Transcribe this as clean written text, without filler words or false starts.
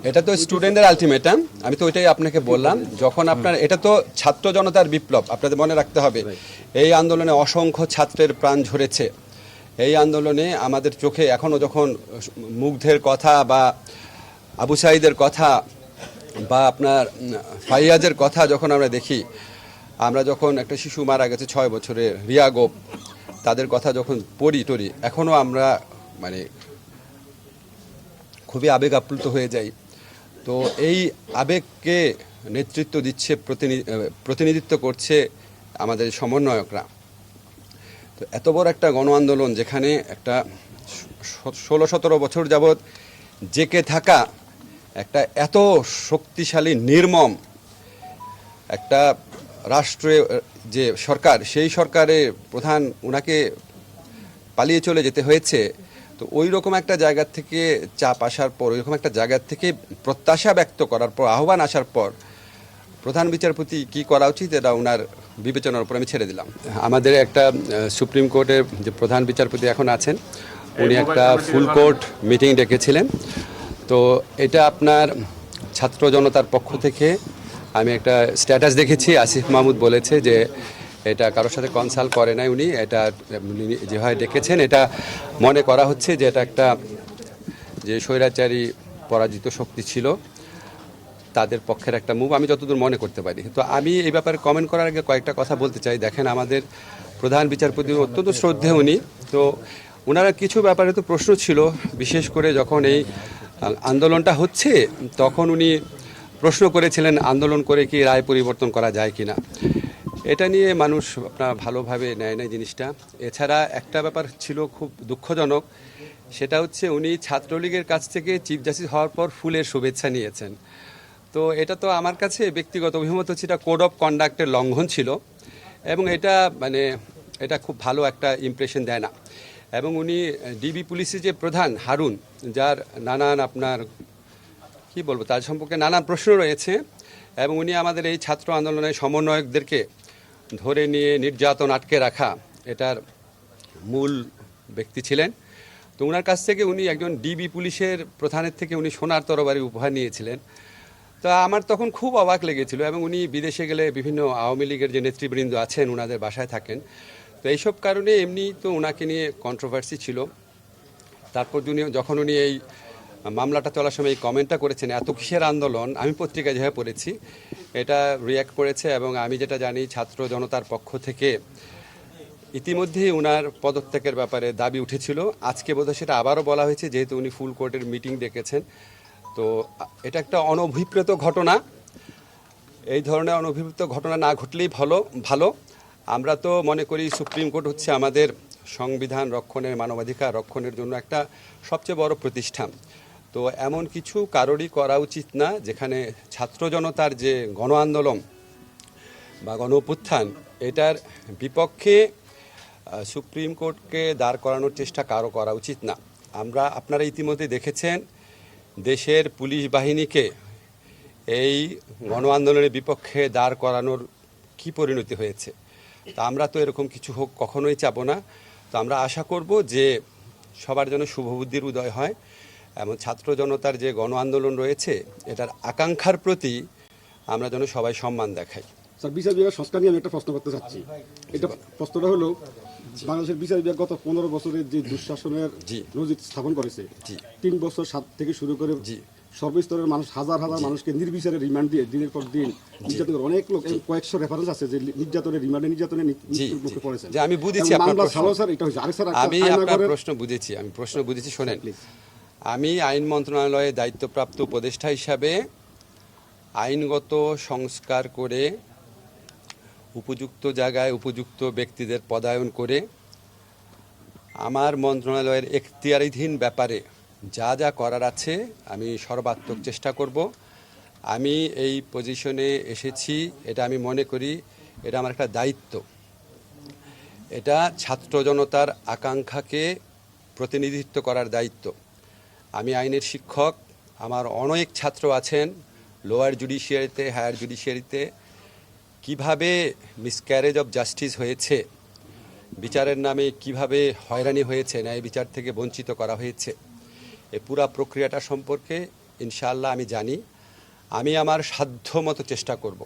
এটা তো স্টুডেন্টদের আলটিমেটাম, আমি তো ওইটাই আপনাকে বললাম। যখন আপনার এটা তো ছাত্র জনতার বিপ্লব, আপনাদের মনে রাখতে হবে এই আন্দোলনে অসংখ্য ছাত্রের প্রাণ ঝরেছে। এই আন্দোলনে আমাদের চোখে এখনও যখন মুগ্ধের কথা বা আবু সাঈদের কথা বা আপনার ফাইয়াজের কথা যখন আমরা দেখি, আমরা যখন একটা শিশু মারা গেছে 6 বছরের রিয়া গোপ, তাদের কথা যখন পড়ি টড়ি, এখনও আমরা মানে খুবই আবেগ আপ্লুত হয়ে যাই। তো এই আবেগকে নেতৃত্ব দিচ্ছে, প্রতিনিধিত্ব করছে আমাদের সমন্বয়করা। তো এত বড় একটা গণ আন্দোলন, যেখানে একটা 16-17 বছর যাবৎ জেকে থাকা একটা এত শক্তিশালী নির্মম একটা রাষ্ট্রে যে সরকার, সেই সরকারের প্রধান ওনাকে পালিয়ে চলে যেতে হয়েছে। তো ওই রকম একটা জায়গা থেকে চাপ আসার পর, ওই রকম একটা জায়গা থেকে প্রত্যাশা ব্যক্ত করার পর, আহ্বান আসার পর প্রধান বিচারপতি কি করা উচিত এটা ওনার বিবেচনার উপর আমি ছেড়ে দিলাম। আমাদের একটা সুপ্রিম কোর্টের যে প্রধান বিচারপতি এখন আছেন, উনি একটা ফুল কোর্ট মিটিং ডেকেছিলেন। তো এটা আপনার ছাত্র জনতার পক্ষ থেকে আমি একটা স্ট্যাটাস দেখেছি, আসিফ মাহমুদ বলেছে যে এটা কারোর সাথে কনসাল্ট করে নাই উনি, এটা যেভাবে ডেকেছেন এটা মনে করা হচ্ছে যে এটা একটা যে স্বৈরাচারী পরাজিত শক্তি ছিল তাদের পক্ষের একটা মুভ, আমি যতদূর মনে করতে পারি। তো আমি এই ব্যাপারে কমেন্ট করার আগে কয়েকটা কথা বলতে চাই। দেখেন, আমাদের প্রধান বিচারপতি অত্যন্ত শ্রদ্ধেয় উনি, তো ওনারা কিছু ব্যাপারে তো প্রশ্ন ছিল, বিশেষ করে যখন এই আন্দোলনটা হচ্ছে তখন উনি প্রশ্ন করেছিলেন আন্দোলন করে কি রায় পরিবর্তন করা যায় কি না। এটা নিয়ে মানুষ আপনার ভালোভাবে নেয় না জিনিসটা। এছাড়া একটা ব্যাপার ছিল খুব দুঃখজনক, সেটা হচ্ছে উনি ছাত্রলীগের কাছ থেকে চিফ জাস্টিস হওয়ার পর ফুলের শুভেচ্ছা নিয়েছেন। তো এটা তো আমার কাছে ব্যক্তিগত অভিমত হচ্ছে এটা কোড অফ কন্ডাক্টের লঙ্ঘন ছিল, এবং এটা মানে এটা খুব ভালো একটা ইমপ্রেশন দেয় না। এবং উনি ডিবি পুলিশের যে প্রধান হারুন, যার নানান আপনার কি বলবো তার সম্পর্কে নানান প্রশ্ন রয়েছে, এবং উনি আমাদের এই ছাত্র আন্দোলনের সমন্বয়কদেরকে ধরে নিয়ে নির্যাতন আটকে রাখা এটার মূল ব্যক্তি ছিলেন। তো ওনার কাছ থেকে উনি একজন ডিবি পুলিশের প্রধানের থেকে উনি সোনার তরবারি উপহার নিয়েছিলেন। তো আমার তখন খুব অবাক লেগেছিল, এবং উনি বিদেশে গেলে বিভিন্ন আওয়ামী লীগের যে নেতৃবৃন্দ আছেন ওনাদের বাসায় থাকেন। তো এইসব কারণে এমনি তো ওনাকে নিয়ে কন্ট্রোভার্সি ছিল। তারপর যখন উনি এই মামলাটা চলার সময় এই কমেন্টটা করেছেন, এত কিসের আন্দোলন, আমি পত্রিকায় যেভাবে পড়েছি এটা রিয়্যাক্ট করেছে, এবং আমি যেটা জানি ছাত্র জনতার পক্ষ থেকে ইতিমধ্যেই ওনার পদত্যাগের ব্যাপারে দাবি উঠেছিল। আজকে বোধহয় সেটা আবারও বলা হয়েছে, যেহেতু উনি ফুল কোর্টের মিটিং ডেকেছেন। তো এটা একটা অনভিপ্রেত ঘটনা, এই ধরনের অনভিপ্রেত ঘটনা না ঘটলেই ভালো। আমরা তো মনে করি সুপ্রিম কোর্ট হচ্ছে আমাদের সংবিধান রক্ষণের, মানবাধিকার রক্ষণের জন্য একটা সবচেয়ে বড় প্রতিষ্ঠান। তো এমন কিছু কারোরই করা উচিত না যেখানে ছাত্র জনতার যে গণ আন্দোলন বা গণ অভ্যুত্থান, এটার বিপক্ষে সুপ্রিম কোর্টকে দাঁড় করানোর চেষ্টা কারো করা উচিত না। আপনারা ইতিমধ্যে দেখেছেন দেশের পুলিশ বাহিনীকে এই গণ আন্দোলনের বিপক্ষে দাঁড় করানোর কি পরিণতি হয়েছে। তা আমরা তো এরকম কিছু হোক কখনোই চাবো না। তো আমরা আশা করব যে সবার যেন শুভবুদ্ধির উদয় হয়, এবং ছাত্র জনতার যে গণ আন্দোলন রয়েছে এটার আকাঙ্ক্ষার প্রতি আমরা যেন সবাই সম্মান দেখাই। স্যার, বিচার বিভাগ সংস্কার নিয়ে আমি একটা প্রশ্ন করতে চাচ্ছি। এটা প্রশ্নটা হলো, বাংলাদেশের বিচার বিভাগ গত 15 বছরের যে দুঃশাসনের নজির স্থাপন করেছে, 3 বছর 7 থেকে শুরু করে সর্বস্তরের মানুষ, হাজার হাজার মানুষকে নির্বিচারে রিমান্ড দিয়ে দিনের পর দিন নির্যাতন, অনেক লোক কয়েকশো রেফারেন্স আছে যে নির্যাতনের নির্যাতনের মুখে পড়েছে। আমি বুঝেছি আমি আপনার প্রশ্ন বুঝেছি। শোনেন, আমি আইন মন্ত্রণালয়ে দায়িত্বপ্রাপ্ত উপদেষ্টা হিসাবে আইনগত সংস্কার করে উপযুক্ত জায়গায় উপযুক্ত ব্যক্তিদের পদায়ন করে আমার মন্ত্রণালয়ের এখতিয়ারাধীন ব্যাপারে যা যা করার আছে আমি সর্বাত্মক চেষ্টা করব। আমি এই পজিশনে এসেছি, এটা আমি মনে করি এটা আমার একটা দায়িত্ব। এটা ছাত্র জনতার আকাঙ্ক্ষাকে প্রতিনিধিত্ব করার দায়িত্ব। আমি আইনের শিক্ষক, আমার অনেক ছাত্র আছেন লোয়ার জুডিশিয়ারিতে, হায়ার জুডিশিয়ারিতে, কিভাবে মিসক্যারেজ অফ জাস্টিস হয়েছে, বিচারের নামে কিভাবে হয়রানি হয়েছে, ন্যায় বিচার থেকে বঞ্চিত করা হয়েছে, এই পুরা প্রক্রিয়াটা সম্পর্কে ইনশাআল্লাহ আমি জানি আমি আমার সাধ্যমতো চেষ্টা করব